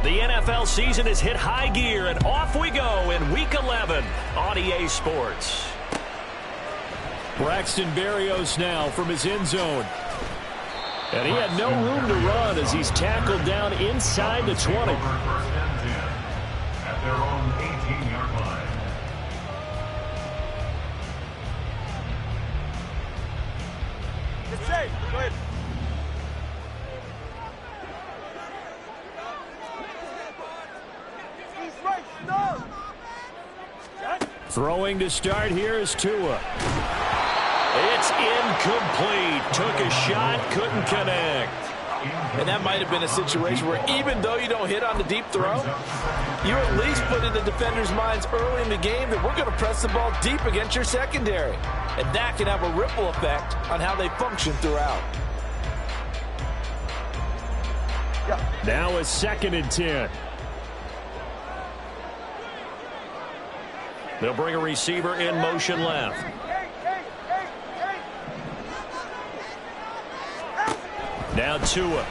The NFL season has hit high gear, and off we go in Week 11 on EA Sports. Braxton Berrios now from his end zone. And he had no room to run as he's tackled down inside the 20. At their own 18-yard line. It's safe. Go ahead. Throwing to start here is Tua. It's incomplete. Took a shot, couldn't connect. And that might have been a situation where even though you don't hit on the deep throw, you at least put in the defender's minds early in the game that we're going to press the ball deep against your secondary. And that can have a ripple effect on how they function throughout. Now it's 2nd and 10. They'll bring a receiver in motion left. Now Tua.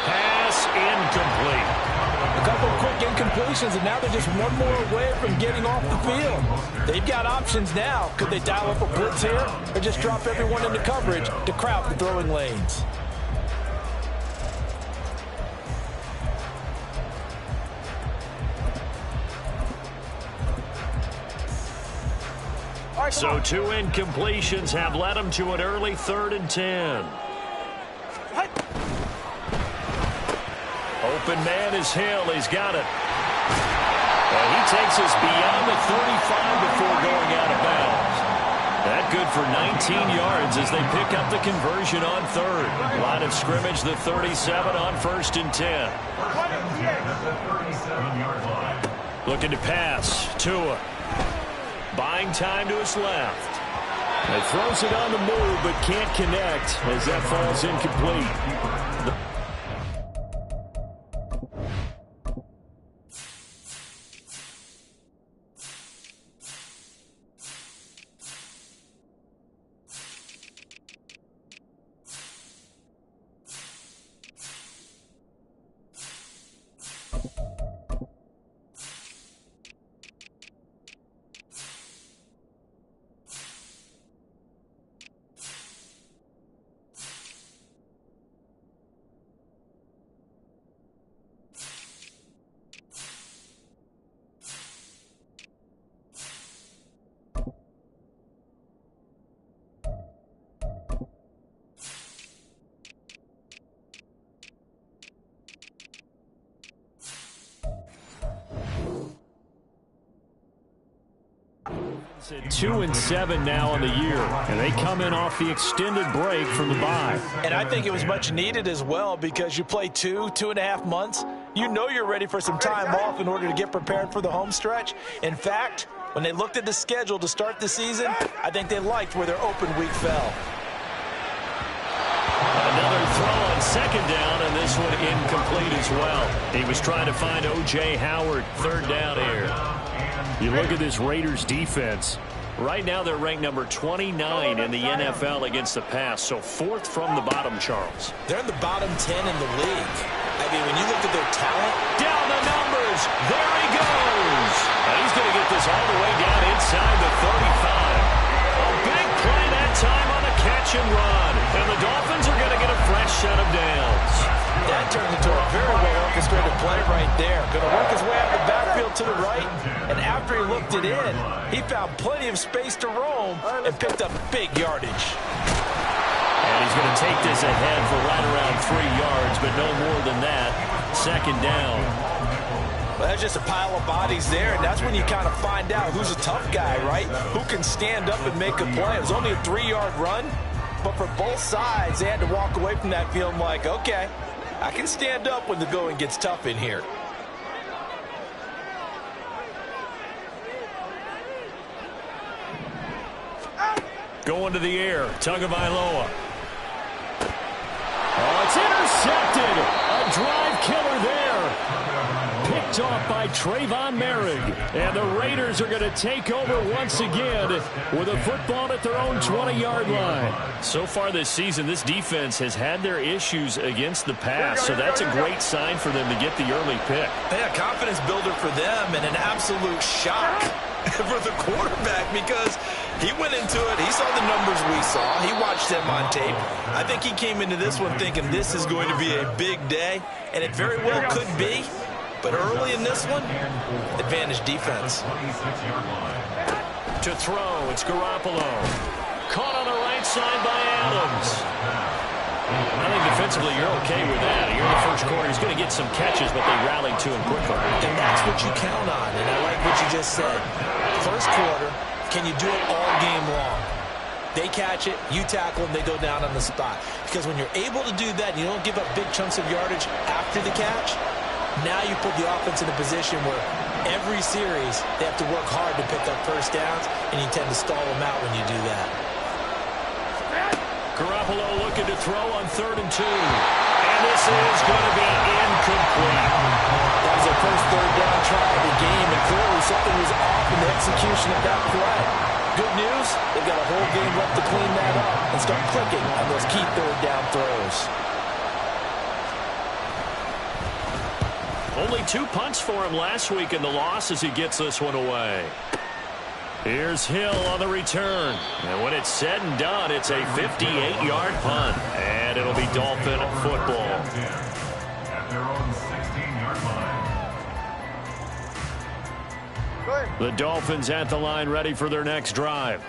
Pass incomplete. A couple of quick incompletions, and now they're just one more away from getting off the field. They've got options now. Could they dial up a blitz here or just drop everyone into coverage to crowd the throwing lanes? So 2 incompletions have led him to an early 3rd and 10. Open man is Hill. He's got it. And he takes us beyond the 35 before going out of bounds. That good for 19 yards as they pick up the conversion on 3rd. Line of scrimmage, the 37 on 1st and 10. Looking to pass. Tua. Buying time to his left. He throws it on the move but can't connect as that falls incomplete. At 2-7 now on the year, and they come in off the extended break from the bye. And I think it was much needed as well because you play 2.5 months. You know you're ready for some time off in order to get prepared for the home stretch. In fact, when they looked at the schedule to start the season, I think they liked where their open week fell. Another throw on 2nd down, and this one incomplete as well. He was trying to find O.J. Howard, 3rd down here. You look at this Raiders defense. Right now they're ranked number 29 in the NFL against the pass, so 4th from the bottom, Charles. They're in the bottom 10 in the league. I mean, when you look at their talent. Down the numbers. There he goes. And he's going to get this all the way down inside the 35. A big play that time on a catch and run. And the Dolphins are going to get a fresh set of downs. That turns into a very well-orchestrated play right there. Going to work his way out of the backfield to the right, and after he looked it in, he found plenty of space to roam and picked up big yardage. And he's going to take this ahead for right around 3 yards, but no more than that. 2nd down. Well, that's just a pile of bodies there, and that's when you kind of find out who's a tough guy, right? Who can stand up and make a play. It was only a 3-yard run, but for both sides, they had to walk away from that feeling like, okay, I can stand up when the going gets tough in here. Going to the air, Tagovailoa. Oh, it's intercepted. A drive killer there. picked off by Trayvon Merrick. And the Raiders are going to take over once again with a football at their own 20-yard line. So far this season, this defense has had their issues against the pass, so that's a great sign for them to get the early pick. Yeah, confidence builder for them and an absolute shock for the quarterback because he went into it. He saw the numbers we saw. He watched them on tape. I think he came into this one thinking this is going to be a big day, and it very well could be. But early in this one, advantage defense. To throw, it's Garoppolo. Caught on the right side by Adams. I think defensively you're okay with that. Here in the first quarter, he's going to get some catches, but they rallied to him quickly. And that's what you count on, and I like what you just said. First quarter, can you do it all game long? They catch it, you tackle them, they go down on the spot. Because when you're able to do that, and you don't give up big chunks of yardage after the catch, now you put the offense in a position where every series they have to work hard to pick up first downs, and you tend to stall them out when you do that. Garoppolo looking to throw on 3rd and 2. And this is going to be incomplete. That was their first third down try of the game, and clearly something was off in the execution of that play. Good news, they've got a whole game left to clean that up and start clicking on those key third down throws. Only 2 punts for him last week in the loss as he gets this one away. Here's Hill on the return. And when it's said and done, it's a 58-yard punt. And it'll be Dolphin football. At their own 16-yard line. The Dolphins at the line ready for their next drive.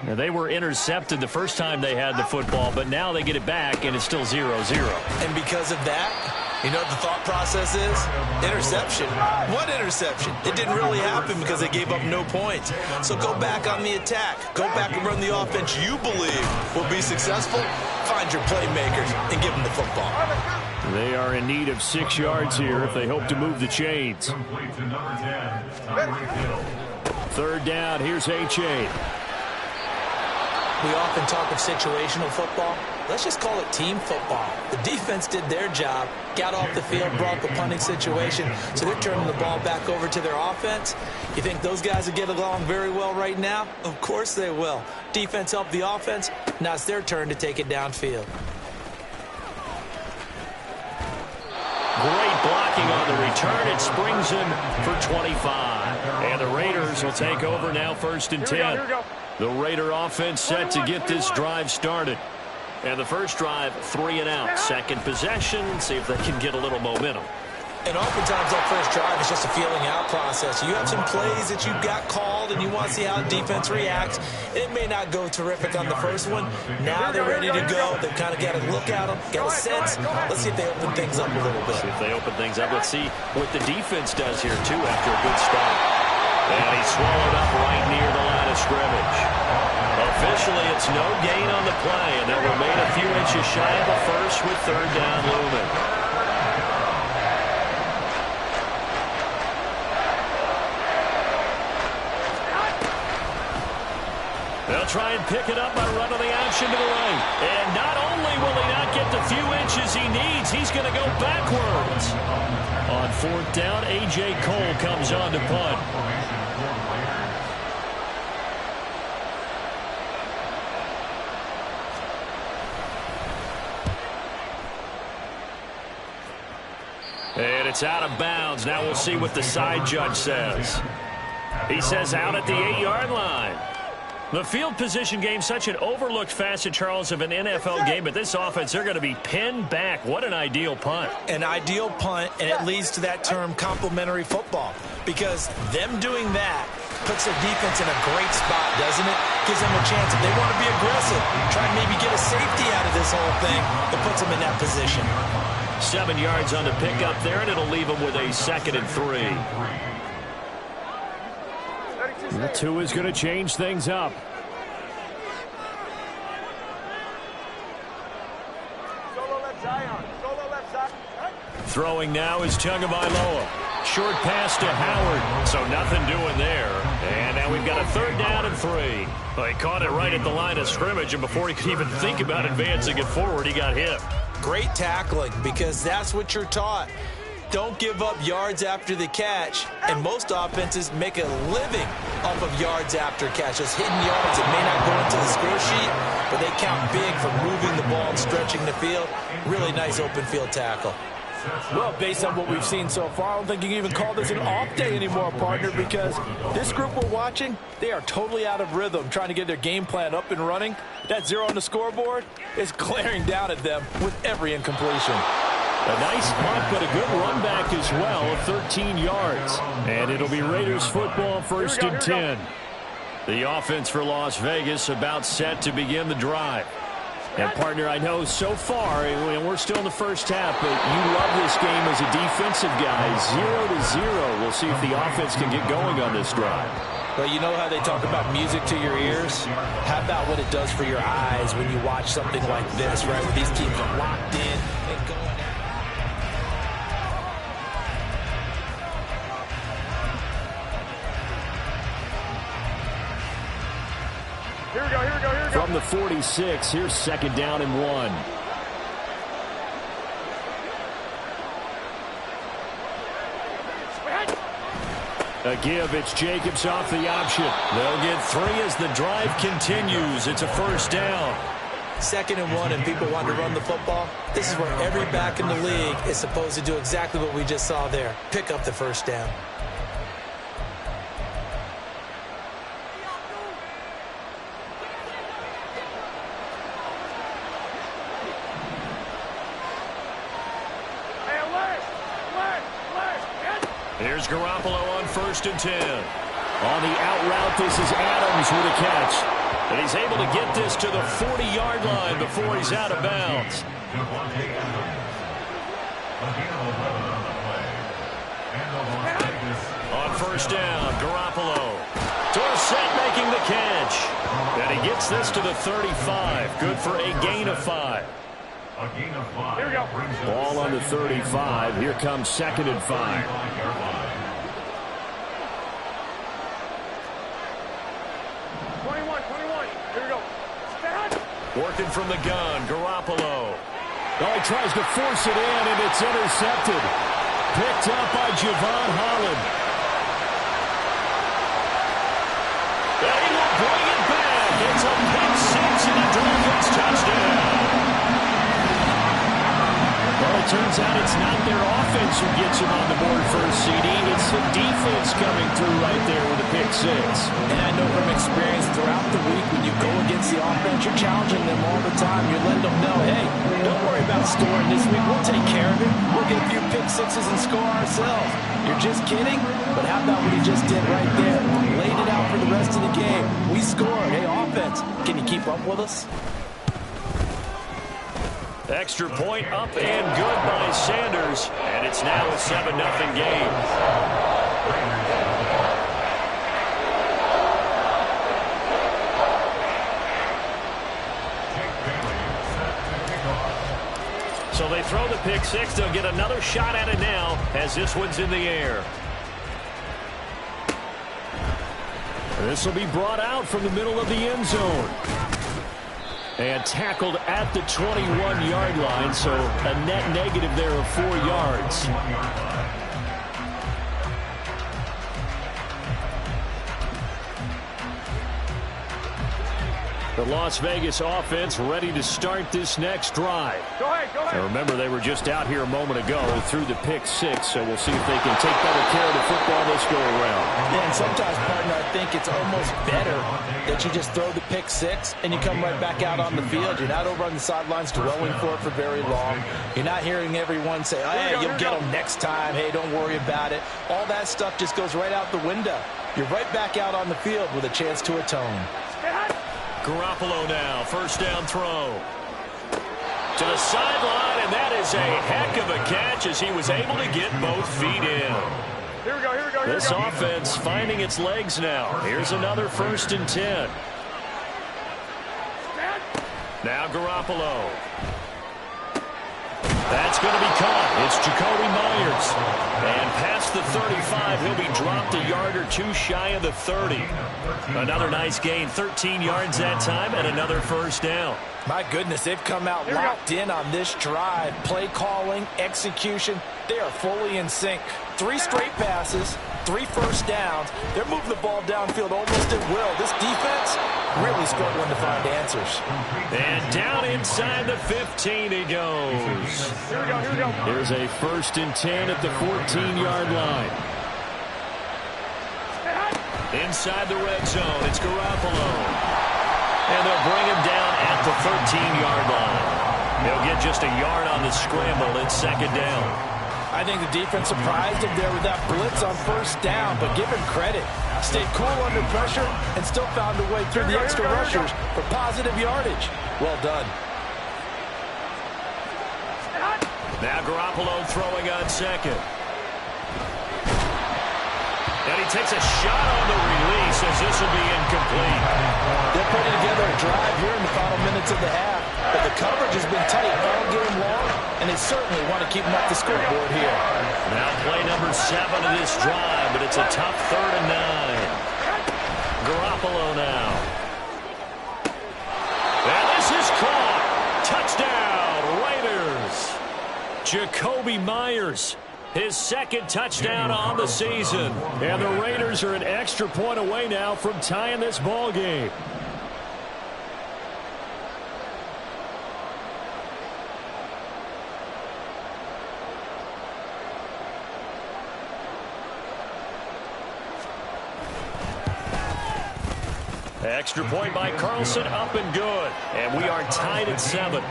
Now, they were intercepted the first time they had the football, but now they get it back, and it's still 0-0. And because of that, you know what the thought process is? Interception. What interception? It didn't really happen because they gave up no points. So go back on the attack. Go back and run the offense you believe will be successful. Find your playmakers and give them the football. They are in need of 6 yards here if they hope to move the chains. Complete to number 10, Tyreek Hill. 3rd down, here's H.A. We often talk of situational football. Let's just call it team football. The defense did their job, got off the field, brought the punting situation, so they're turning the ball back over to their offense. You think those guys will get along very well right now? Of course they will. Defense helped the offense. Now it's their turn to take it downfield. Great blocking on the return. It springs him for 25. And the Raiders will take over now 1st and 10. The Raider offense set to get this drive started. And the first drive, 3 and out. Second possession, see if they can get a little momentum. And oftentimes that first drive is just a feeling out process. You have some plays that you've got called and you want to see how the defense reacts. It may not go terrific on the first one. Now they're ready to go. They've kind of got a look at them, got a sense. Let's see if they open things up a little bit. See if they open things up. Let's see what the defense does here, too, after a good start. And he's swallowed up right near the line of scrimmage. Officially, it's no gain on the play, and they'll remain a few inches shy of the first with 3rd down looming. They'll try and pick it up by running the action to the right. And not only will he not get the few inches he needs, he's going to go backwards. On 4th down, A.J. Cole comes on to punt. And it's out of bounds. Now we'll see what the side judge says. He says out at the 8-yard line. The field position game, such an overlooked facet, Charles, of an NFL game. But this offense, they're going to be pinned back. What an ideal punt. An ideal punt, and it leads to that term complementary football. Because them doing that puts their defense in a great spot, doesn't it? Gives them a chance. If they want to be aggressive, try and maybe get a safety out of this whole thing, it puts them in that position. 7 yards on the pickup there, and it'll leave them with a 2nd and 3. The 2 is going to change things up. Throwing now is Tagovailoa. Short pass to Howard, so nothing doing there. And now we've got a 3rd down and 3. Well, he caught it right at the line of scrimmage, and before he could even think about advancing it forward, he got hit. Great tackling, because that's what you're taught. don't give up yards after the catch, and most offenses make a living off of yards after catch. Those hidden yards that may not go into the score sheet, but they count big for moving the ball and stretching the field. Really nice open field tackle. Well, based on what we've seen so far, I don't think you can even call this an off day anymore, partner, because this group we're watching, they are totally out of rhythm, trying to get their game plan up and running. That 0 on the scoreboard is glaring down at them with every incompletion. A nice punt, but a good run back as well of 13 yards. And it'll be Raiders football, 1st and 10. The offense for Las Vegas about set to begin the drive. And, partner, I know so far, and we're still in the first half, but you love this game as a defensive guy. 0-0. We'll see if the offense can get going on this drive. Well, you know how they talk about music to your ears? How about what it does for your eyes when you watch something like this, right, where these teams are locked in and going at it. Here we go, here we go, here we go. From the 46, here's 2nd down and 1. A give, it's Jacobs off the option. They'll get 3 as the drive continues. It's a 1st down. 2nd and 1 and people want to run the football. This is where every back in the league is supposed to do exactly what we just saw there. Pick up the 1st down. Here's Garoppolo on 1st and 10. On the out route, this is Adams with a catch. And he's able to get this to the 40-yard line before he's out of bounds. On 1st down, Garoppolo. Dorsett making the catch. And he gets this to the 35. Good for a gain of 5. Here we go. Ball on the 35. Here comes 2nd and 5. 21. Here we go. Stand. Working from the gun, Garoppolo. Oh, he tries to force it in, and it's intercepted. Picked up by Javon Holland. And he will bring it back. It's a pick 6 and a Dolphins touchdown. Well, it turns out it's not their offense who gets him on the board first, CD. It's the defense coming through right there with a pick 6. And I know from experience throughout the week, when you go against the offense, you're challenging them all the time. You're letting them know, hey, don't worry about scoring this week. We'll take care of it. We'll get a few pick 6s and score ourselves. You're just kidding? But how about what he just did right there? Laid it out for the rest of the game. We scored. Hey, offense, can you keep up with us? Extra point up and good by Sanders. And it's now a 7-0 game. So they throw the pick 6. They'll get another shot at it now as this one's in the air. This will be brought out from the middle of the end zone. And tackled at the 21-yard line, so a net negative there of 4 yards. The Las Vegas offense ready to start this next drive. Go ahead. Now remember, they were just out here a moment ago through the pick 6, so we'll see if they can take better care of the football this go around. Yeah, and sometimes, partner, I think it's almost better that you just throw the pick 6 and you come right back out on the field. You're not over on the sidelines dwelling for it for very long. You're not hearing everyone say, oh, hey, you'll get them next time. Hey, don't worry about it. All that stuff just goes right out the window. You're right back out on the field with a chance to atone. Garoppolo now, 1st down throw. To the sideline, and that is a heck of a catch as he was able to get both feet in. Here we go. This offense finding its legs now. Here's another 1st and 10. Now Garoppolo. That's going to be caught. It's Jacoby Myers. And past the 35, he'll be dropped a yard or two shy of the 30. Another nice gain, 13 yards that time, and another first down. My goodness, they've come out locked in on this drive. Play calling, execution, they are fully in sync. 3 straight passes, 3 first downs. They're moving the ball downfield almost at will. This defense really struggling to find answers. And down inside the 15 he goes. Here we go. Here's a 1st and 10 at the 14-yard line. Inside the red zone, it's Garoppolo. And they'll bring him down at the 13-yard line. He'll get just a yard on the scramble. It's 2nd down. I think the defense surprised him there with that blitz on 1st down, but give him credit. Stayed cool under pressure and still found a way through the extra rushers for positive yardage. Well done. Now Garoppolo throwing on 2nd. And he takes a shot on the release as this will be incomplete. They're putting together a drive here in the final minutes of the half, but the coverage has been tight all game long, and they certainly want to keep them up the scoreboard here. Now play number 7 of this drive, but it's a tough 3rd and 9. Garoppolo now. And this is caught. Touchdown, Raiders. Jacoby Myers. His 2nd touchdown on the season. And the Raiders are an extra point away now from tying this ball game. Extra point by Carlson, up and good. And we are tied at 7.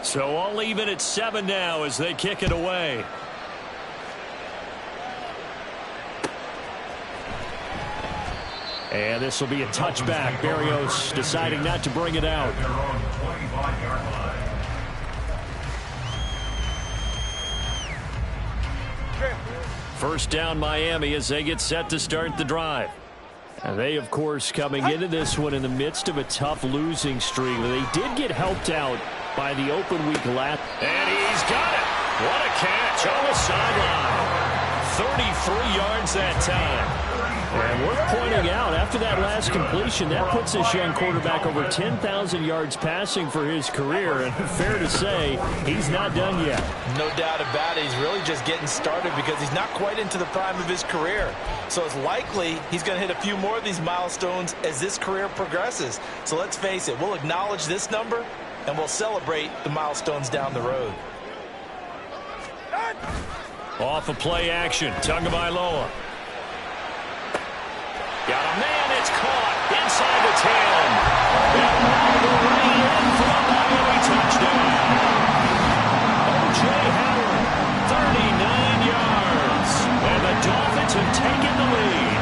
So all even at 7 now as they kick it away. And this will be a touchback. Berrios deciding not to bring it out. First down Miami as they get set to start the drive. And they, of course, coming into this one in the midst of a tough losing streak. They did get helped out by the open week lap. And he's got it. What a catch on the sideline. 33 yards that time. And worth pointing out, after that last completion, that puts this young quarterback over 10,000 yards passing for his career. And fair to say, he's not done yet. No doubt about it. He's really just getting started because he's not quite into the prime of his career. So it's likely he's going to hit a few more of these milestones as this career progresses. So let's face it, we'll acknowledge this number and we'll celebrate the milestones down the road. Off of play action, Tagovailoa. Got a man, it's caught inside the 10. And now the way in for a Miami touchdown. O.J. Howard, 39 yards. And the Dolphins have taken the lead.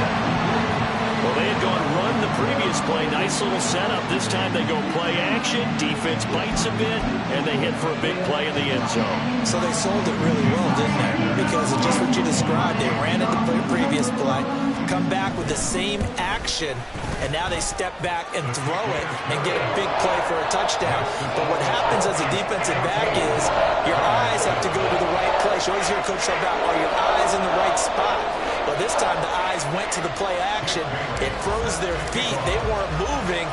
Well, they had gone run the previous play. Nice little setup. This time they go play action. Defense bites a bit, and they hit for a big play in the end zone. So they sold it really well, didn't they? Because of just what you described. They ran it the previous play, come back with the same action, and now they step back and throw it and get a big play for a touchdown. But what happens as a defensive back is your eyes have to go to the right place. You always hear Coach talk about, are your eyes in the right spot? But this time the eyes went to the play action. It froze their feet. They weren't moving,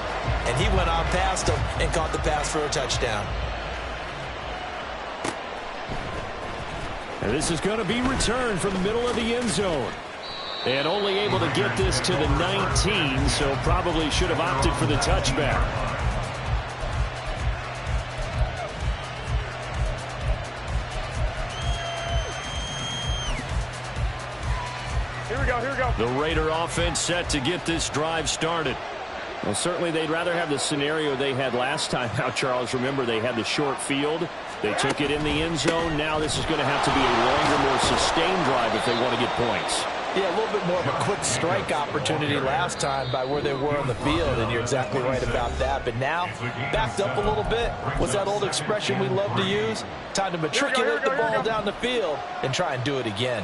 and he went on past them and caught the pass for a touchdown. And this is going to be returned from the middle of the end zone. And only able to get this to the 19, so probably should have opted for the touchback. Here we go. The Raider offense set to get this drive started. Well, certainly they'd rather have the scenario they had last time out, Charles. Remember, they had the short field. They took it in the end zone. Now this is going to have to be a longer, more sustained drive if they want to get points. Yeah, a little bit more of a quick strike opportunity last time by where they were on the field, and you're exactly right about that. But now, backed up a little bit. What's that old expression we love to use? Time to matriculate the ball down the field and try and do it again.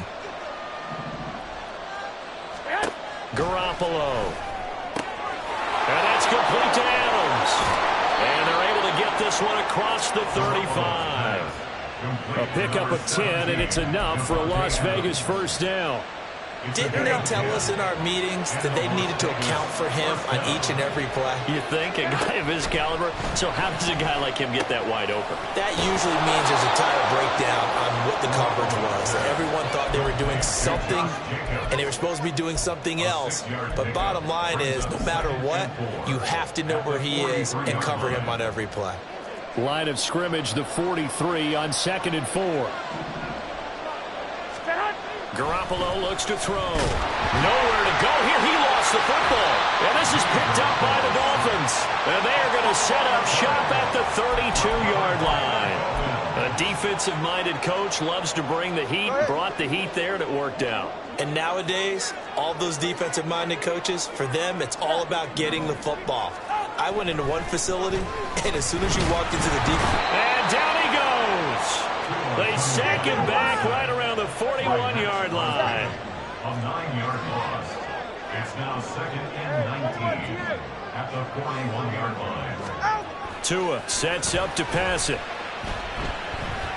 Garoppolo. And that's complete to Adams. And they're able to get this one across the 35. A pickup of 10, and it's enough for a Las Vegas first down. Didn't they tell us in our meetings that they needed to account for him on each and every play? You think? A guy of his caliber? So how does a guy like him get that wide open? That usually means there's a tire breakdown on what the coverage was. Everyone thought they were doing something, and they were supposed to be doing something else. But bottom line is, no matter what, you have to know where he is and cover him on every play. Line of scrimmage, the 43 on 2nd and 4. Garoppolo looks to throw. Nowhere to go here. He lost the football. And this is picked up by the Dolphins. And they are going to set up shop at the 32-yard line. A defensive-minded coach loves to bring the heat, brought the heat there, and it worked out. And nowadays, all those defensive-minded coaches, for them, it's all about getting the football. I went into one facility, and as soon as you walked into the defense... And down he goes. They sack him back right around the 41-yard line. A 9-yard loss. It's now 2nd and 19 at the 41-yard line. Tua sets up to pass it.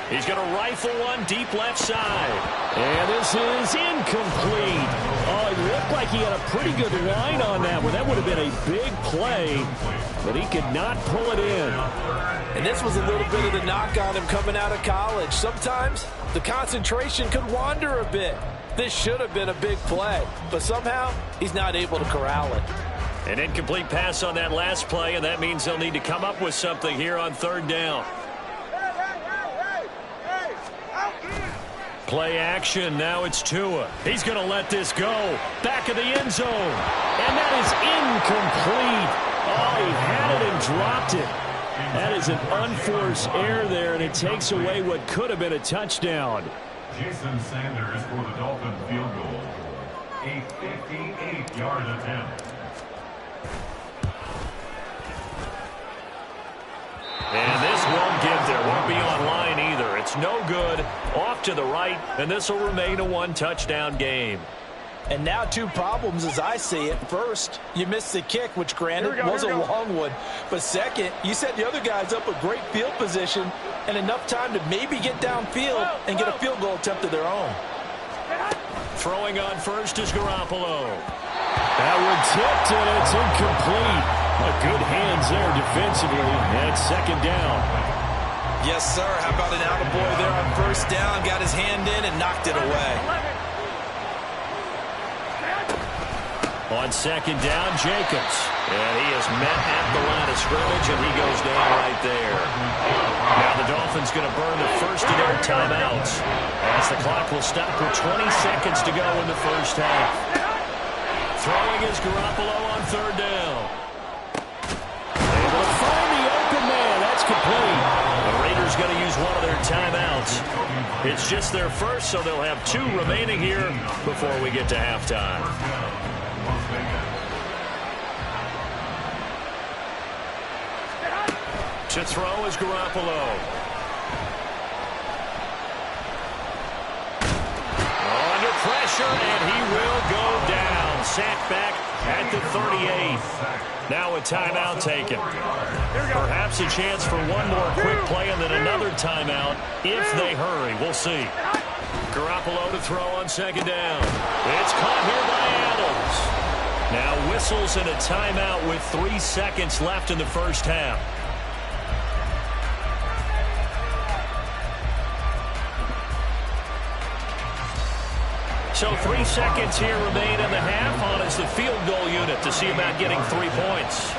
He's going to rifle one deep left side. And this is incomplete. Oh, it looked like he had a pretty good line on that one. That would have been a big play, but he could not pull it in. And this was a little bit of the knock on him coming out of college. Sometimes the concentration could wander a bit. This should have been a big play, but somehow he's not able to corral it. An incomplete pass on that last play, and that means they'll need to come up with something here on 3rd down. Play action. Now it's Tua. He's going to let this go. Back of the end zone. And that is incomplete. Oh, he had it and dropped it. That is an unforced error there, and it takes away what could have been a touchdown. Jason Sanders for the Dolphin field goal. A 58-yard attempt. And this won't get there. Won't be online either. It's no good. Off to the right, and this will remain a one-touchdown game. And now 2 problems as I see it. First, you missed the kick, which granted was a long one. But second, you set the other guys up with great field position and enough time to maybe get downfield and get a field goal attempt of their own. Throwing on first is Garoppolo. That one tipped, and it's incomplete. Good hands there defensively, and it's 2nd down. Yes, sir. How about an attaboy there on 1st down? Got his hand in and knocked it away. On 2nd down, Jacobs. And he is met at the line of scrimmage, and he goes down right there. Now the Dolphins going to burn the first of their timeouts as the clock will stop with 20 seconds to go in the first half. Throwing is Garoppolo on 3rd down. Able to find the open man. That's complete. The Raiders going to use one of their timeouts. It's just their first, so they'll have 2 remaining here before we get to halftime. To throw is Garoppolo. Under pressure, and he will go down. Sacked back at the 38. Now a timeout taken. Perhaps a chance for one more quick play and then another timeout if they hurry. We'll see. Garoppolo to throw on 2nd down. It's caught here by Adams. Now whistles and a timeout with 3 seconds left in the first half. So 3 seconds here remain in the half on as the field goal unit to see about getting 3 points.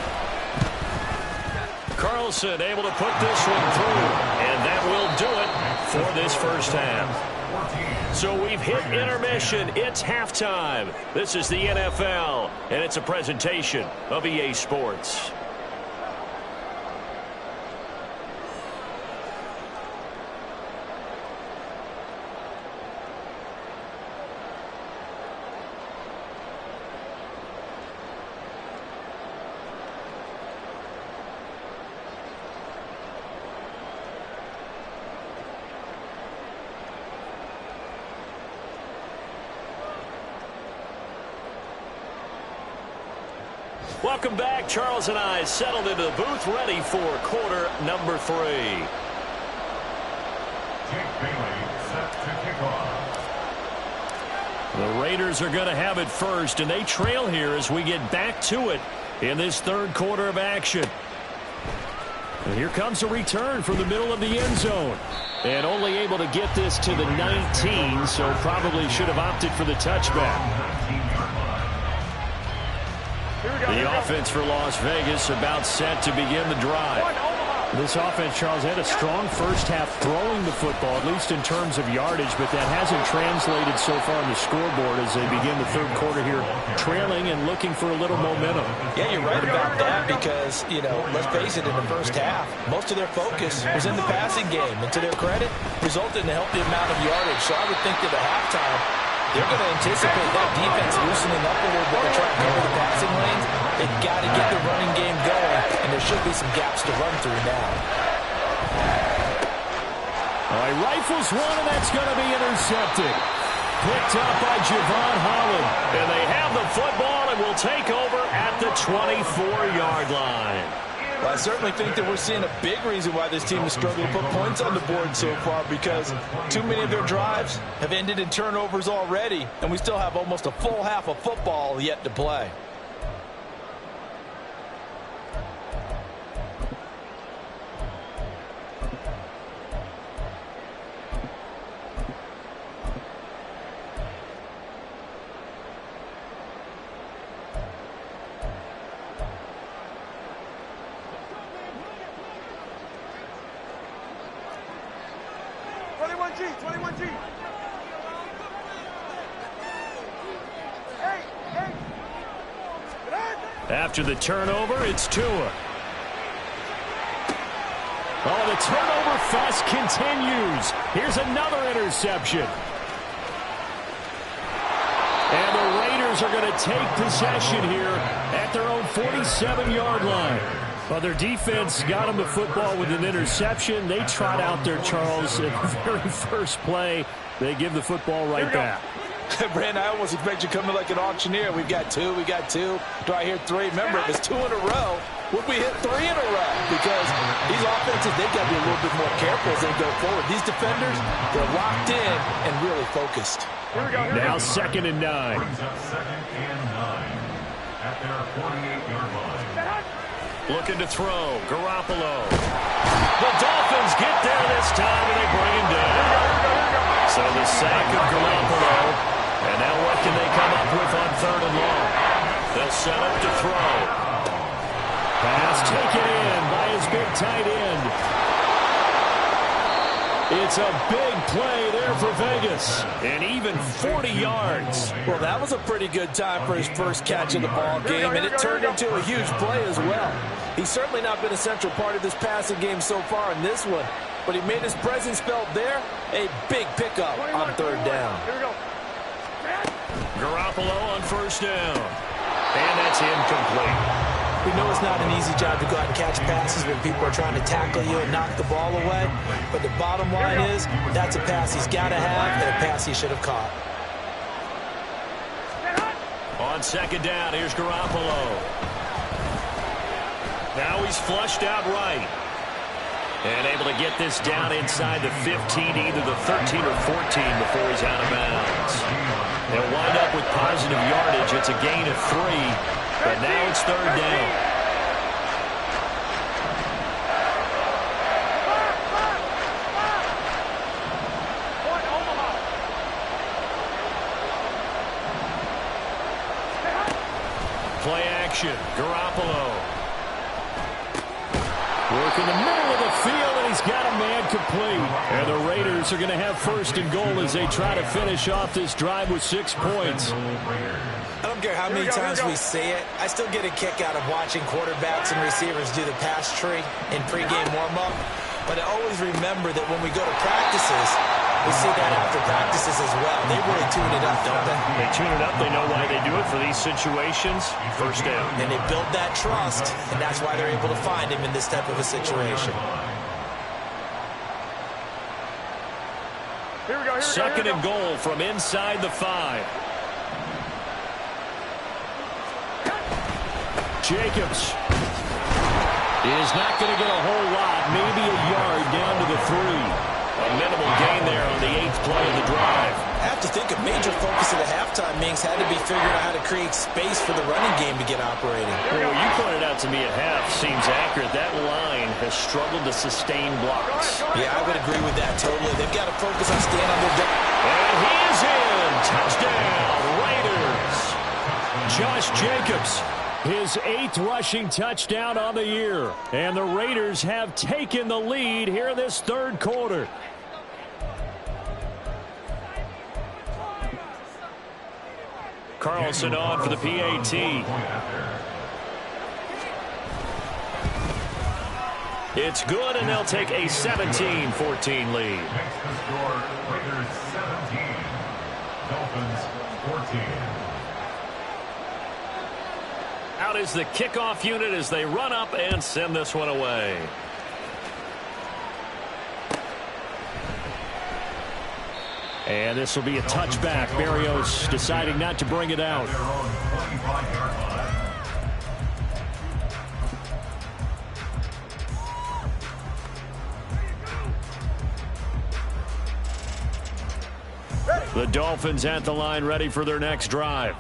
Carlson able to put this one through, and that will do it for this first half. So we've hit intermission. It's halftime. This is the NFL, and it's a presentation of EA Sports. Welcome back. Charles and I settled into the booth, ready for quarter number 3. Jake Bailey set to kick off. The Raiders are going to have it first, and they trail here as we get back to it in this third quarter of action. And here comes a return from the middle of the end zone. And only able to get this to the 19, so probably should have opted for the touchback. The offense for Las Vegas about set to begin the drive. This offense, Charles, had a strong first half throwing the football, at least in terms of yardage, but that hasn't translated so far on the scoreboard as they begin the third quarter here, trailing and looking for a little momentum. Yeah, you're right about that because, let's face it, in the first half, most of their focus was in the passing game. And to their credit, resulted in a healthy amount of yardage. So I would think that at halftime, they're going to anticipate that defense loosening up a little bit to try and cover the passing lanes. They've got to get the running game going, and there should be some gaps to run through now. All right, rifles one, and that's going to be intercepted. Picked up by Javon Holland. And they have the football and will take over at the 24-yard line. Well, I certainly think that we're seeing a big reason why this team has struggled to put points on the board so far, because too many of their drives have ended in turnovers already, and we still have almost a full half of football yet to play. After the turnover, it's Tua. Oh, the turnover fest continues. Here's another interception. And the Raiders are going to take possession here at their own 47-yard line. Well, their defense got them the football with an interception. They trot out there, Charles, at the very first play. They give the football right back. Brandon, I almost expect you to come in like an auctioneer. We've got two. Do I hear 3? Remember, if it's 2 in a row, would we hit 3 in a row? Because these offenses, they've got to be a little bit more careful as they go forward. These defenders, they're locked in and really focused. Now 2nd and 9. Brings up 2nd and 9 at their 48-yard line. Looking to throw. Garoppolo. The Dolphins get there this time, and they bring him down. So the sack of Garoppolo. And now what can they come up with on 3rd and long? They'll set up to throw. Pass taken in by his big tight end. It's a big play there for Vegas. And even 40 yards. Well, that was a pretty good time for his first catch of the ball game, and it turned into a huge play as well. He's certainly not been a central part of this passing game so far in this one, but he made his presence felt there. A big pickup on 3rd down. Garoppolo on 1st down. And that's incomplete. We know it's not an easy job to go out and catch passes when people are trying to tackle you and knock the ball away. But the bottom line is that's a pass he's got to have and a pass he should have caught. On 2nd down, here's Garoppolo. Now he's flushed out right. And able to get this down inside the 15, either the 13 or 14 before he's out of bounds. They'll wind up with positive yardage. It's a gain of 3, but now it's 3rd down. Play action. Garoppolo. Working the middle of the field, and he's got a man complete. And the Raiders are going to have first and goal as they try to finish off this drive with 6 points. I don't care how many times we say it, I still get a kick out of watching quarterbacks and receivers do the pass tree in pregame warm-up. But I always remember that when we go to practices, we see that after practices as well. They really tune it up, don't they? They tune it up. They know why they do it for these situations. First down. And they build that trust, and that's why they're able to find him in this type of a situation. Here we go. Second and goal from inside the 5. Jacobs is not going to get a whole lot, maybe a yard down to the 3. A minimal gain there on the 8th play of the drive. I have to think a major focus of the halftime means had to be figuring out how to create space for the running game to get operating. Well, you pointed out to me at half seems accurate. That line has struggled to sustain blocks. Yeah, I would agree with that totally. They've got to focus on staying on their down. And he is in. Touchdown, Raiders. Josh Jacobs, his 8th rushing touchdown on the year. And the Raiders have taken the lead here in this 3rd quarter. Carlson on for the PAT. It's good, and they'll take a 17-14 lead. Next to score, Raiders 17, Dolphins 14. Out is the kickoff unit as they run up and send this one away. And this will be a touchback. Berrios deciding not to bring it out. Their own 25-yard line. The Dolphins at the line ready for their next drive.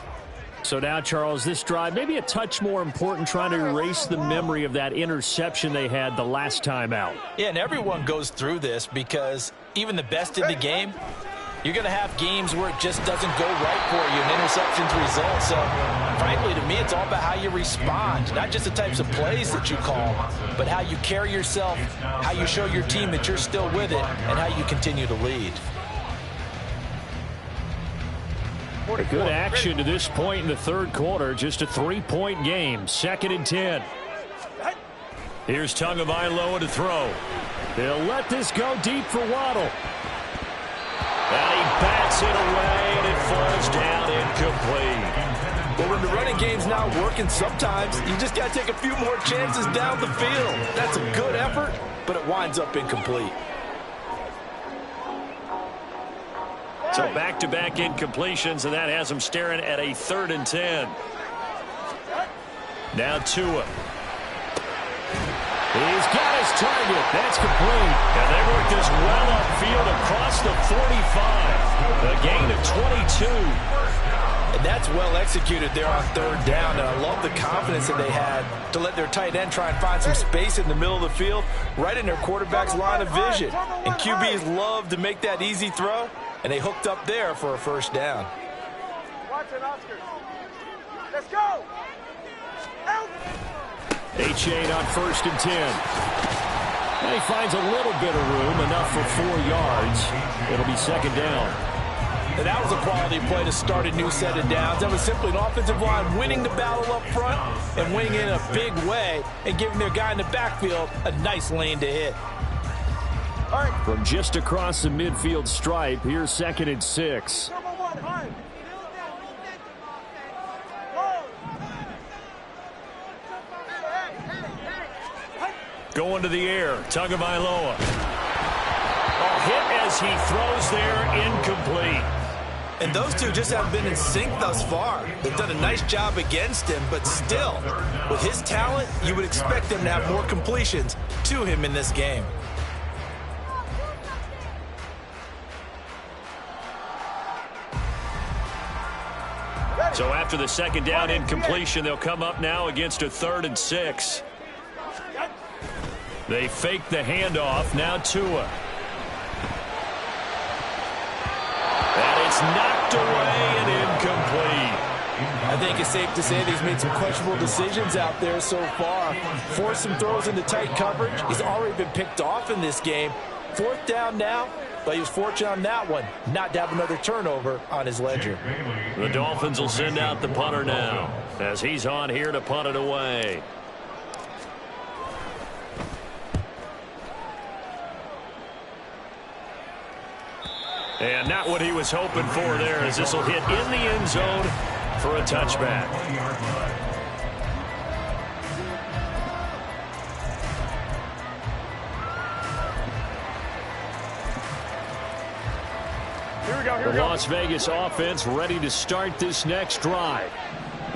So now, Charles, this drive maybe a touch more important, trying to erase the memory of that interception they had the last time out. Yeah, and everyone goes through this because even the best in the game, you're going to have games where it just doesn't go right for you and interceptions result. So, frankly, to me, it's all about how you respond, not just the types of plays that you call, but how you carry yourself, how you show your team that you're still with it, and how you continue to lead. A good action to this point in the 3rd quarter. Just a 3-point game. 2nd and 10. Here's Tagovailoa to throw. They'll let this go deep for Waddle. And he bats it away, and it falls down incomplete. But when the running game's not working, sometimes you just got to take a few more chances down the field. That's a good effort, but it winds up incomplete. So back-to-back incompletions, and that has him staring at a 3rd and 10. Now Tua. He's got his target. That's complete. And they work this well upfield across the 45. A gain of 22. And that's well executed there on 3rd down. And I love the confidence that they had to let their tight end try and find some space in the middle of the field, right in their quarterback's line of vision. And QBs love to make that easy throw, and they hooked up there for a 1st down. Watch it, Oscar. Let's go. Out. H8 on 1st and 10. And he finds a little bit of room, enough for 4 yards. It'll be 2nd down. And that was a quality play to start a new set of downs. That was simply an offensive line winning the battle up front and winning in a big way and giving their guy in the backfield a nice lane to hit. From just across the midfield stripe, here's 2nd and 6. Number 1, high. Going to the air, Tagovailoa. A hit as he throws there, incomplete. And those two just haven't been in sync thus far. They've done a nice job against him, but still, with his talent, you would expect them to have more completions to him in this game. So after the 2nd down incompletion, they'll come up now against a 3rd and 6. They fake the handoff. Now Tua. And it's knocked away and incomplete. I think think it's safe to say that he's made some questionable decisions out there so far. Forced some throws into tight coverage. He's already been picked off in this game. 4th down now, but he was fortunate on that one not to have another turnover on his ledger. The Dolphins will send out the punter now as he's on here to punt it away. And not what he was hoping for there, as this will hit in the end zone for a touchback. Here we go. The Las Vegas offense ready to start this next drive.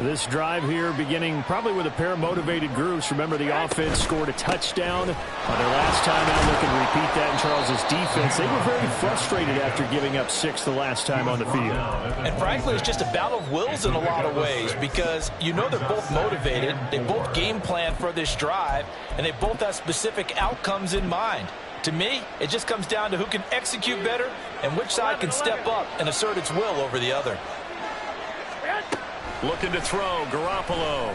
This drive here beginning probably with a pair of motivated groups. Remember, the offense scored a touchdown on their last time out. Looking to repeat that in Charles's defense. They were very frustrated after giving up 6 the last time on the field. And frankly, it's just a battle of wills in a lot of ways, because you know they're both motivated. They both game plan for this drive, and they both have specific outcomes in mind. To me, it just comes down to who can execute better and which side can step up and assert its will over the other. Looking to throw, Garoppolo.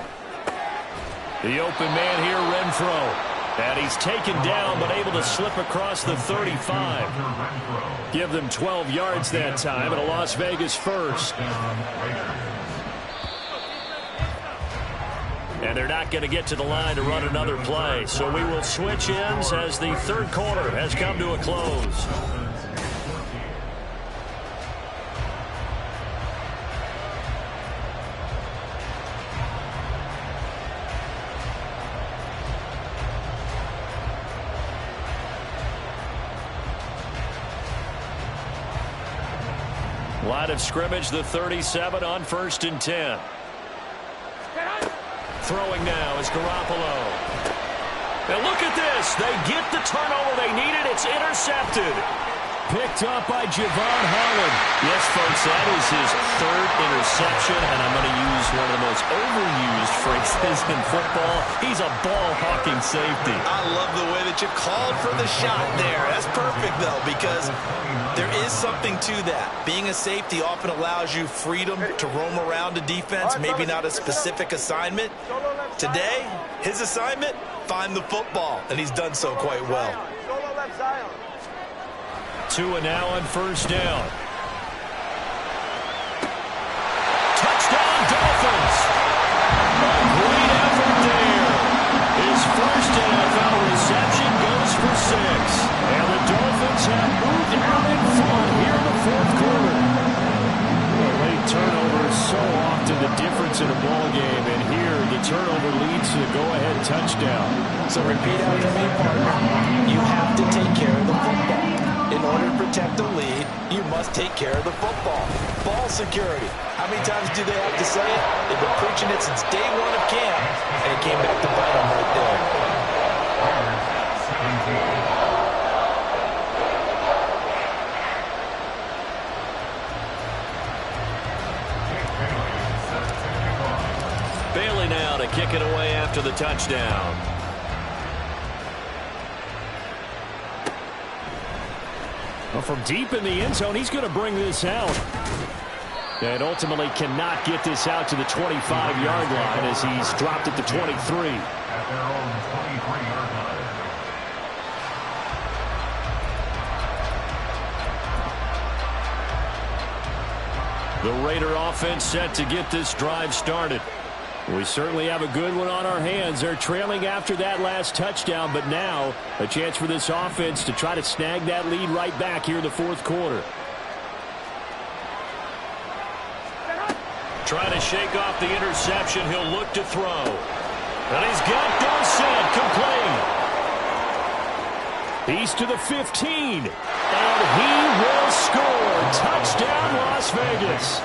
The open man here, Renfro. And he's taken down, but able to slip across the 35. Give them 12 yards that time, and a Las Vegas first. And they're not going to get to the line to run another play. So we will switch ends as the third quarter has come to a close. Line of scrimmage, the 37 on 1st and 10. Throwing now is Garoppolo. And look at this. They get the turnover they needed. It's intercepted. Picked up by Javon Holland. Yes, folks, that is his 3rd interception, and I'm going to use one of the most overused phrases in football. He's a ball-hawking safety. I love the way that you called for the shot there. That's perfect, though, because there is something to that. Being a safety often allows you freedom to roam around a defense, maybe not a specific assignment. Today, his assignment, find the football, and he's done so quite well. Tua now on 1st down. Touchdown, Dolphins. A great effort there. His first NFL reception goes for 6. And the Dolphins have moved out in front here in the 4th quarter. A late turnover is so often the difference in a ball game. And here, the turnover leads to the go-ahead touchdown. So repeat after me, partner. You have to take care of the football. In order to protect the lead, you must take care of the football. Ball security. How many times do they have to say it? They've been preaching it since day 1 of camp, and it came back to bite them right there. Bailey now to kick it away after the touchdown. Well, from deep in the end zone, he's going to bring this out. And ultimately cannot get this out to the 25-yard line as he's dropped at the 23. At their own 23-yard line. The Raider offense set to get this drive started. We certainly have a good one on our hands. They're trailing after that last touchdown, but now a chance for this offense to try to snag that lead right back here in the 4th quarter. Trying to shake off the interception. He'll look to throw. And he's got Dorsett complete. He's to the 15. And he will score. Touchdown, Las Vegas.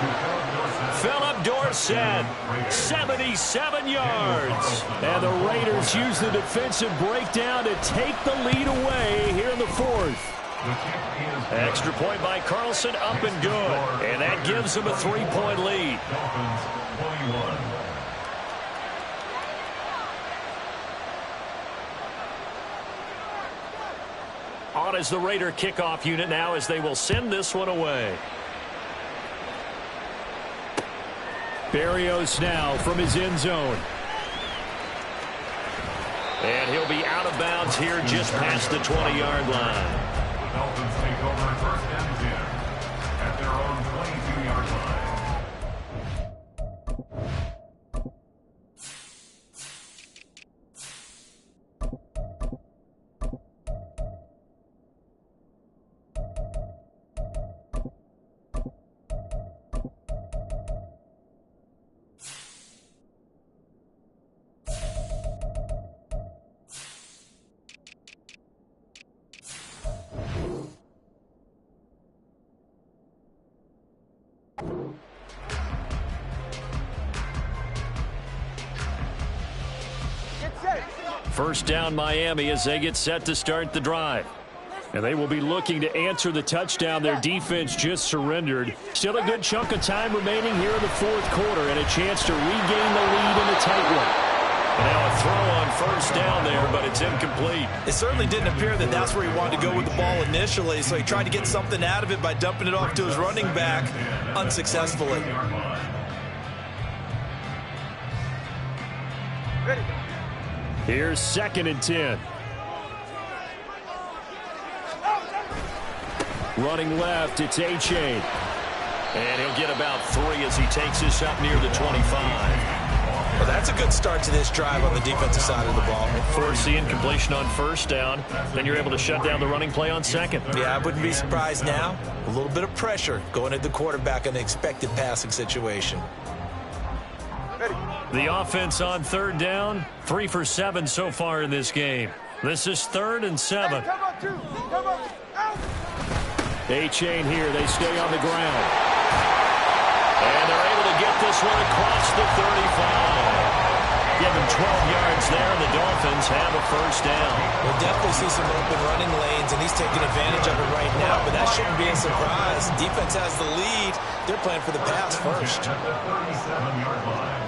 Philip Dorsett, 77 yards. And the Raiders use the defensive breakdown to take the lead away here in the 4th. Extra point by Carlson, up and good. And that gives them a 3-point lead. Dolphins 21. On is the Raider kickoff unit now as they will send this one away. Berrios now from his end zone. And he'll be out of bounds here just past the 20-yard line. The Dolphins take over first and 10 at their own 22-yard line. First down Miami as they get set to start the drive. And they will be looking to answer the touchdown their defense just surrendered. Still a good chunk of time remaining here in the fourth quarter and a chance to regain the lead in a tight one. And now a throw on first down there, but it's incomplete. It certainly didn't appear that that's where he wanted to go with the ball initially, so he tried to get something out of it by dumping it off to his running back unsuccessfully. Here's 2nd and 10. Running left, it's A-Chain. And he'll get about 3 as he takes this up near the 25. Well, that's a good start to this drive on the defensive side of the ball. Force the incompletion on first down. Then you're able to shut down the running play on second. Yeah, I wouldn't be surprised now. A little bit of pressure going at the quarterback in an expected passing situation. The offense on third down, 3 for 7 so far in this game. This is 3rd and 7. A-Chain here, they stay on the ground. And they're able to get this one across the 35. Give him 12 yards there, and the Dolphins have a first down. We'll definitely see some open running lanes, and he's taking advantage of it right now, but that shouldn't be a surprise. Defense has the lead. They're playing for the pass first. At the 37-yard line.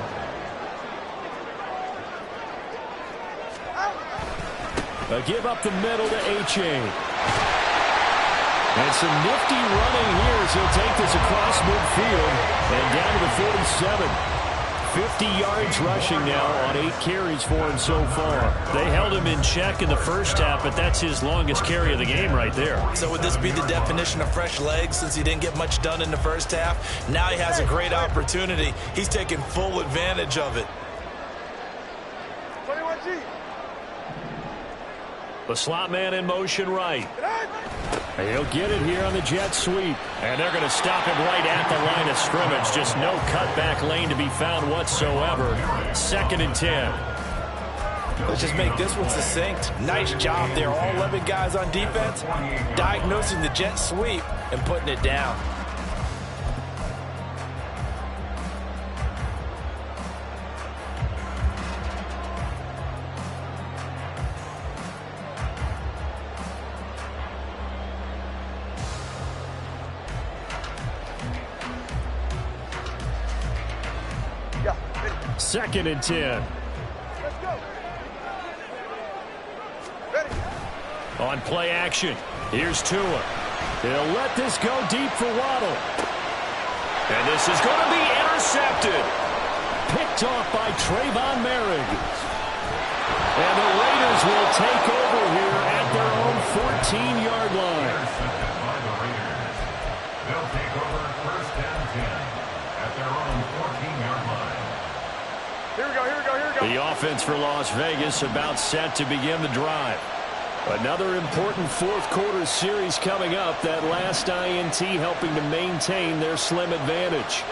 A give up the middle to A-Chain. And some nifty running here as he'll take this across midfield and down to the 47. 50 yards rushing now on 8 carries for him so far. They held him in check in the first half, but that's his longest carry of the game right there. So would this be the definition of fresh legs since he didn't get much done in the first half? Now he has a great opportunity. He's taking full advantage of it. 21G. The slot man in motion right. He'll get it here on the jet sweep. And they're going to stop him right at the line of scrimmage. Just no cutback lane to be found whatsoever. 2nd and 10. Let's just make this one succinct. Nice job there. All 11 guys on defense diagnosing the jet sweep and putting it down. Second and 10. Let's go. Ready. On play action, here's Tua. He'll let this go deep for Waddle. And this is going to be intercepted. Picked off by Trayvon Merrick. And the Raiders will take over here at their own 14-yard line. Intercepted by the Raiders. They'll take over first and 10 at their own 14-yard line. Here we go, here we go, here we go. The offense for Las Vegas about set to begin the drive. Another important fourth quarter series coming up. That last INT helping to maintain their slim advantage.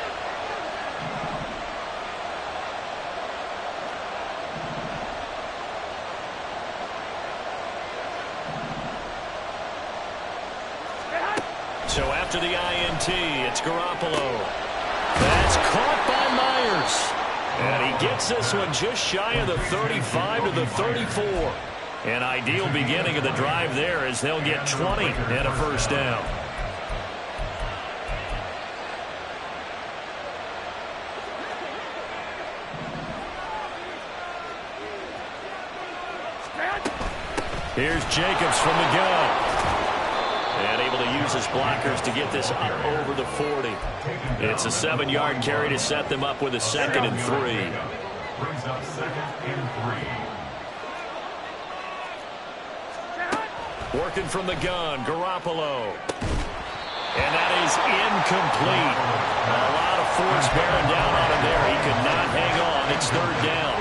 So after the INT, it's Garoppolo. That's caught by Myers. And he gets this one just shy of the 35 to the 34. An ideal beginning of the drive there as they'll get 20 and a first down. Here's Jacobs from the gun. And able to uses blockers to get this up over the 40. It's a 7-yard carry to set them up with a 2nd and 3. Brings up 2nd and 3. Working from the gun, Garoppolo. And that is incomplete. A lot of force bearing down on him there. He could not hang on. It's 3rd down.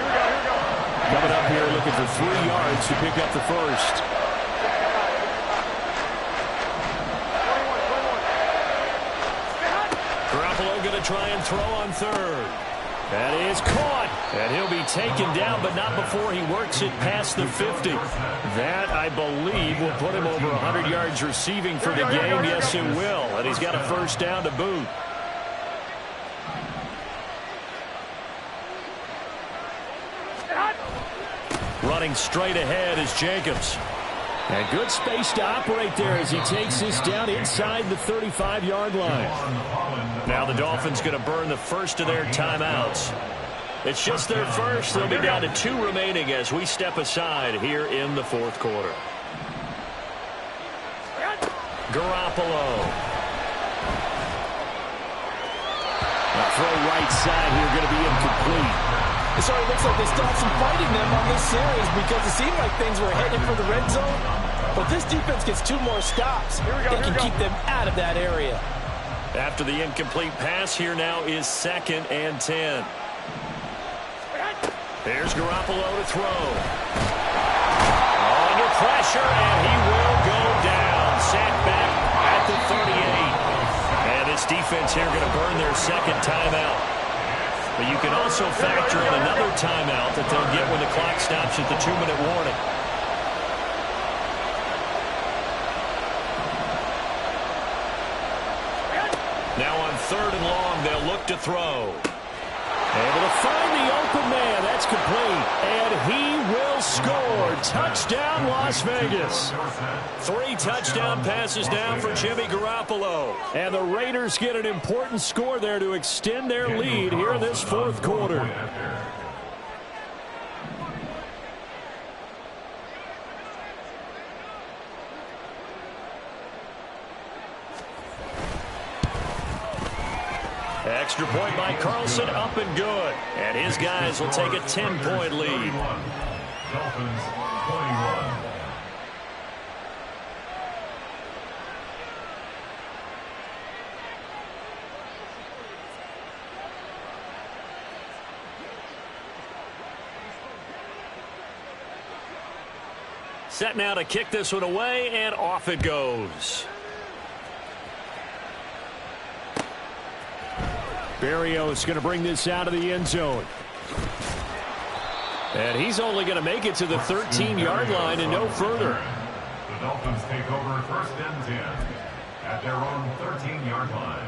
Coming up here looking for 3 yards to pick up the first. Garoppolo going to try and throw on 3rd. That is caught. And he'll be taken down, but not before he works it past the 50. That, I believe, will put him over 100 yards receiving for the game. Yes, it will. And he's got a 1st down to boot. Running straight ahead is Jacobs. And good space to operate there as he takes this down inside the 35-yard line. Now the Dolphins going to burn the first of their timeouts. It's just their first. They'll be down to 2 remaining as we step aside here in the 4th quarter. Garoppolo. Now throw right side here going to be incomplete. It sort of looks like they still have some fight in them on this series because it seemed like things were headed for the red zone. But this defense gets 2 more stops. They can keep them out of that area. After the incomplete pass, here now is 2nd and 10. Here's Garoppolo to throw. Under pressure, and he will go down. Sacked back at the 38. And this defense here going to burn their 2nd timeout. But you can also factor in another timeout that they'll get when the clock stops at the 2-minute warning. Now on 3rd and long, they'll look to throw. Able to find the open man. That's complete. And he will score. Touchdown, Las Vegas. 3 touchdown passes down for Jimmy Garoppolo. And the Raiders get an important score there to extend their lead here in this 4th quarter. Extra point by Carlson, up and good. And his guys will take a 10-point lead. Dolphins 21. Set now to kick this one away, and off it goes. Berrios going to bring this out of the end zone. And he's only going to make it to the 13-yard line and no further. The Dolphins take over 1st and 10 at their own 13-yard line.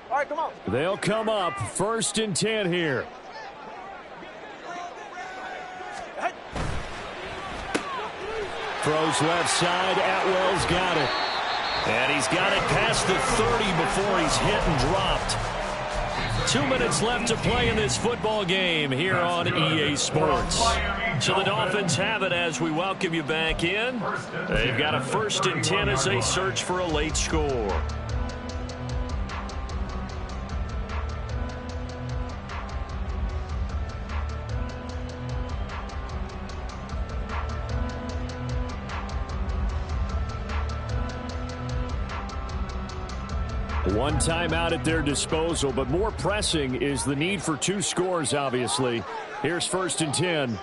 All right, come on. They'll come up 1st and 10 here. Throws left side. Atwell's got it. And he's got it past the 30 before he's hit and dropped. 2 minutes left to play in this football game here on EA Sports. So the Dolphins have it as we welcome you back in. They've got a 1st and 10 as they search for a late score. One timeout at their disposal, but more pressing is the need for 2 scores, obviously. Here's 1st and 10.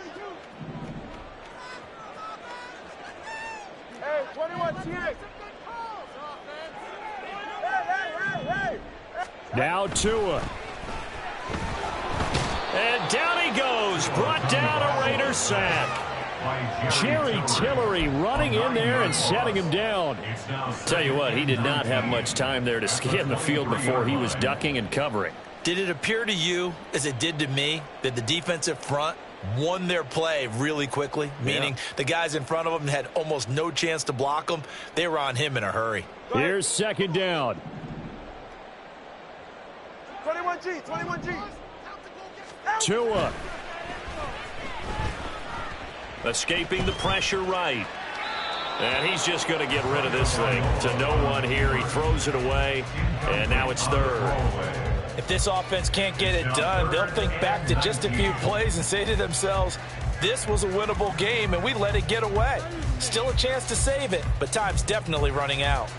Hey, 21, TX. Hey. Now Tua. And down he goes, brought down a Raiders sack. Jerry Tillery running in there and setting him down. Tell you what, he did not have much time there to scan the field before he was ducking and covering. Did it appear to you, as it did to me, that the defensive front won their play really quickly? Meaning the guys in front of them had almost no chance to block them. They were on him in a hurry. Here's second down. 21G. Tua. Escaping the pressure right. And he's just going to get rid of this thing to no one here. He throws it away, and now it's third. If this offense can't get it done, they'll think back to just a few plays and say to themselves, this was a winnable game, and we let it get away. Still a chance to save it, but time's definitely running out.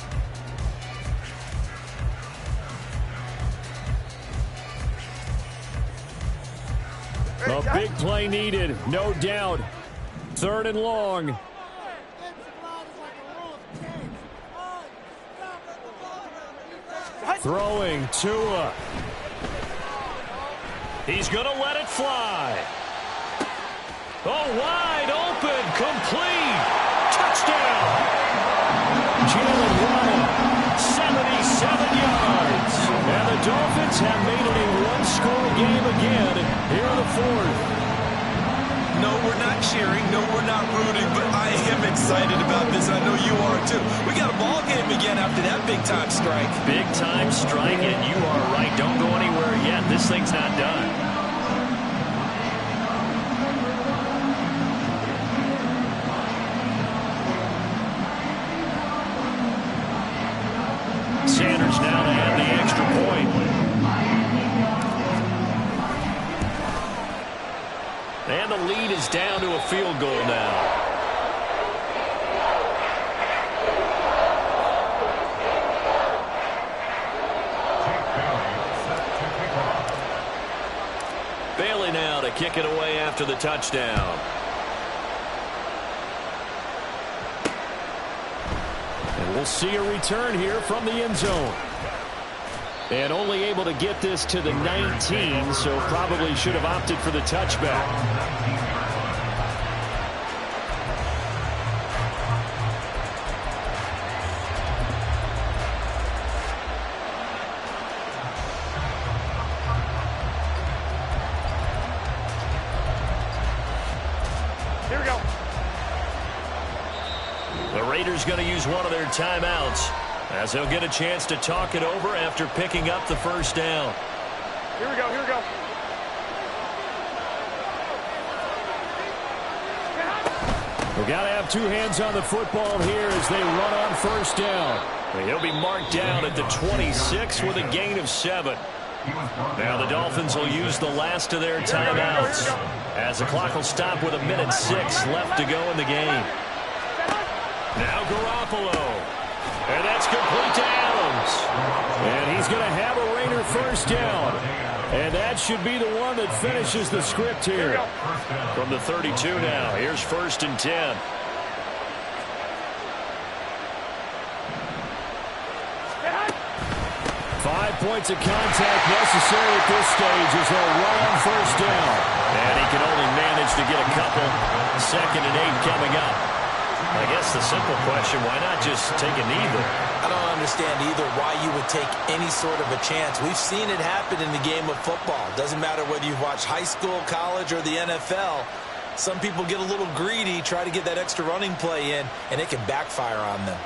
A big play needed, no doubt. Third and long. Throwing Tua. He's going to let it fly. Oh, wide open, complete. Touchdown. Jalen Waddle, 77 yards. And the Dolphins have made it a one-score game again here in the fourth. No, we're not cheering. No, we're not rooting, but I am excited about this. I know you are too. We got a ball game again after that big-time strike. Big-time strike, and you are right. Don't go anywhere yet. This thing's not done. Sanders now to add the extra point. And the lead is down to a field goal now. Bailey now to kick it away after the touchdown. And we'll see a return here from the end zone. And only able to get this to the 19, so probably should have opted for the touchback. Here we go. The Raiders going to use one of their timeouts, as he'll get a chance to talk it over after picking up the first down. Here we go. We've got to have two hands on the football here as they run on first down. He'll be marked down at the 26 with a gain of 7. Now the Dolphins will use the last of their timeouts, as the clock will stop with 1:06 left to go in the game. Now Garoppolo. And that's complete to Adams. And he's going to have a Raider first down. And that should be the one that finishes the script here. From the 32 now, here's 1st and 10. Five points of contact necessary at this stage as they'll run on first down. And he can only manage to get a couple. 2nd and 8 coming up. I guess the simple question, why not just take a knee there? I don't understand either why you would take any sort of a chance. We've seen it happen in the game of football. Doesn't matter whether you've watched high school, college, or the NFL. Some people get a little greedy, try to get that extra running play in, and it can backfire on them.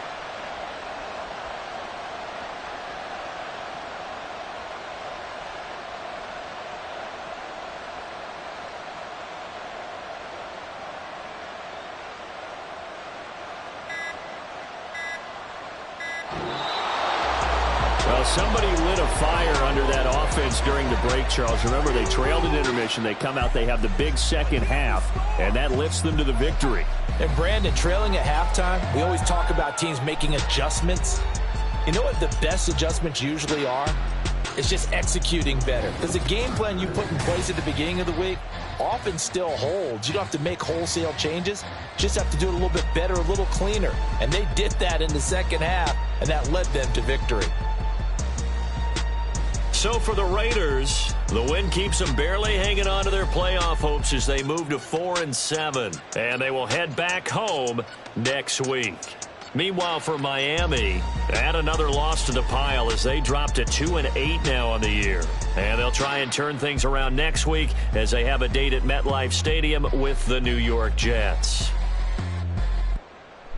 Well, somebody lit a fire under that offense during the break, Charles. Remember, they trailed at intermission. They come out, they have the big second half, and that lifts them to the victory. And Brandon, trailing at halftime, we always talk about teams making adjustments. You know what the best adjustments usually are? It's just executing better. Because the game plan you put in place at the beginning of the week often still holds. You don't have to make wholesale changes. Just have to do it a little bit better, a little cleaner. And they did that in the second half, and that led them to victory. So for the Raiders, the win keeps them barely hanging on to their playoff hopes as they move to 4-7. And they will head back home next week. Meanwhile, for Miami, add another loss to the pile as they drop to 2-8 now on the year. And they'll try and turn things around next week as they have a date at MetLife Stadium with the New York Jets.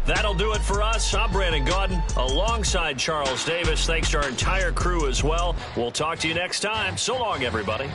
That'll do it for us. I'm Brandon Gaudin alongside Charles Davis. Thanks to our entire crew as well. We'll talk to you next time. So long, everybody.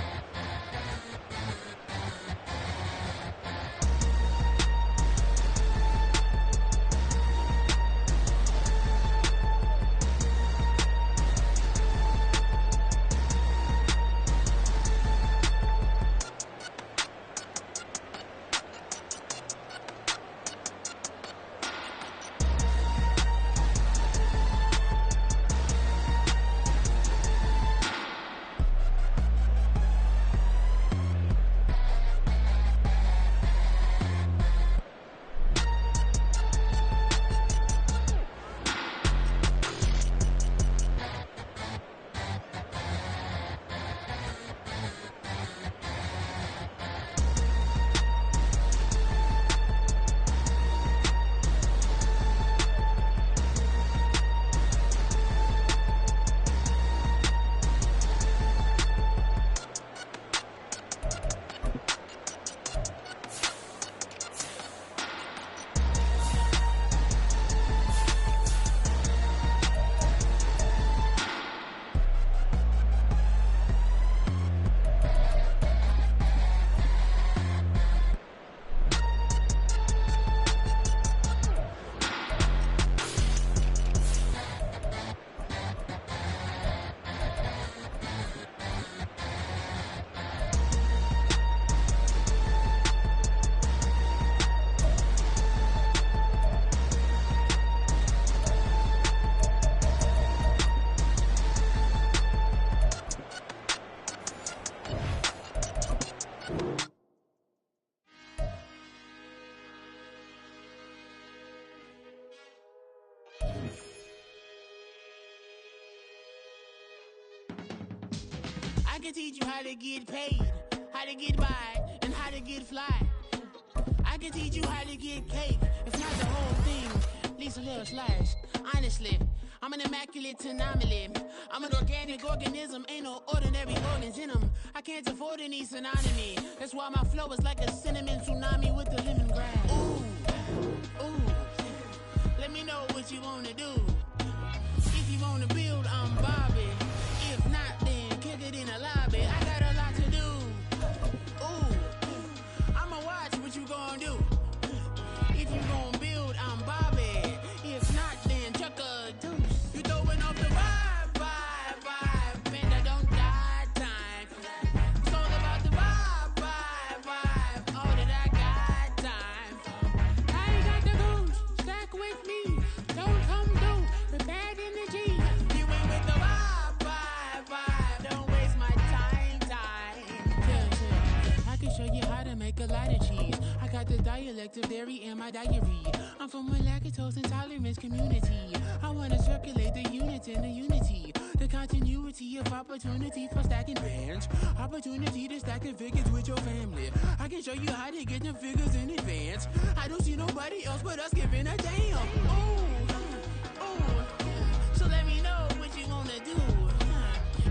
I can teach you how to get paid, how to get by, and how to get fly. I can teach you how to get cake, if not the whole thing, at least a little slice. Honestly, I'm an immaculate anomaly. I'm an organic organism, ain't no ordinary organs in them. I can't afford any synonymy. That's why my flow is like a cinnamon tsunami with the lemongrass. Ooh, ooh, let me know what you wanna do. If you wanna build, I'm Bobby. If not, then kick it in the lobby. I got a lot to do. Ooh, I'ma watch what you gonna do. If you gonna build, I'm Bobby. If not, then chuck a deuce. You throwing off the vibe, and I don't die time. It's all about the vibe, all that I got time. I ain't got the goose, stack with me. Don't come through with bad energy. You ain't with the vibe, don't waste my time. Yeah, I can show you how to make a lot of cheese. I got the dialect of dairy in my diary. I'm from a lactose intolerance community. I wanna circulate the units and the unity. The continuity of opportunities for stacking bands. Opportunity to stack the figures with your family. I can show you how to get the figures in advance. I don't see nobody else but us giving a damn. Ooh, so let me know what you wanna do.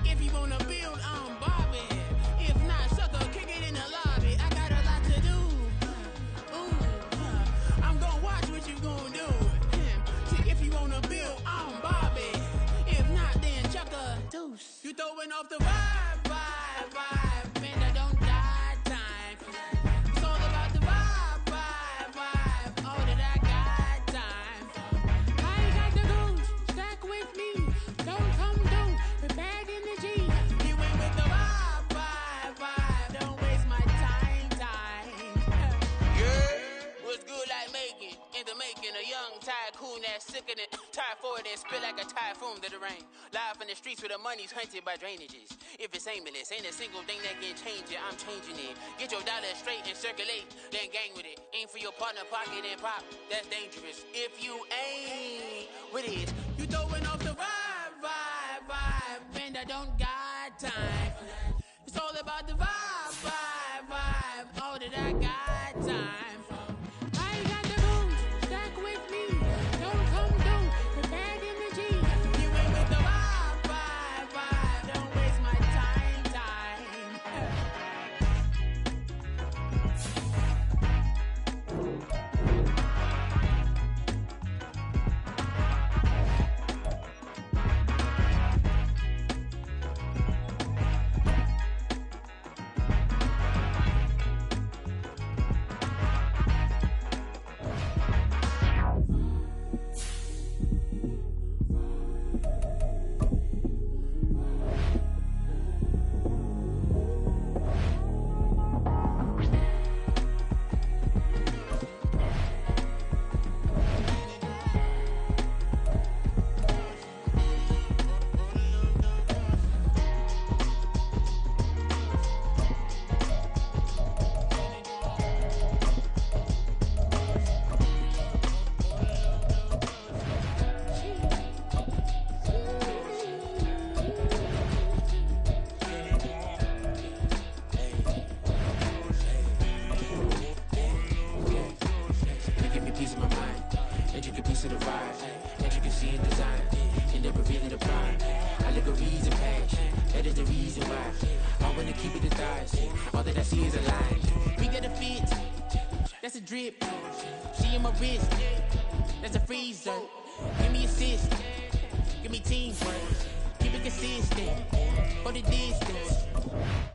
If you wanna build, I'm Bobby. If not, sucker, kick it in the lobby. I got a lot to do. I'm gonna watch what you gonna do. See, if you wanna build, I'm Bobby. If not, then chuck a deuce. You throwing off the vibe, and I don't die time. It's all about the vibe, all that I got time. I ain't got the goose, stack with me. Don't come through with bad energy. You ain't with the vibe, don't waste my time. Yeah, what's good like making? In the making, a young tycoon that's sick in it. Tired for it and spit like a typhoon to the rain. Live in the streets where the money's hunted by drainages. If it's aimless, ain't a single thing that can change it. I'm changing it. Get your dollar straight and circulate, then gang with it. Aim for your partner, pocket and pop. That's dangerous. If you ain't with it, you throwing off the vibe, and I don't got time. It's all about the vibe, vibe, vibe. All that I got time for. I ain't got the booze, stack with me. Don't come through with bad energy. You ain't with the vibe, vibe, vibe. Don't waste my time, time. That's a drip. She in my wrist. That's a freezer. Give me assist. Give me teamwork. Keep it consistent. For the distance.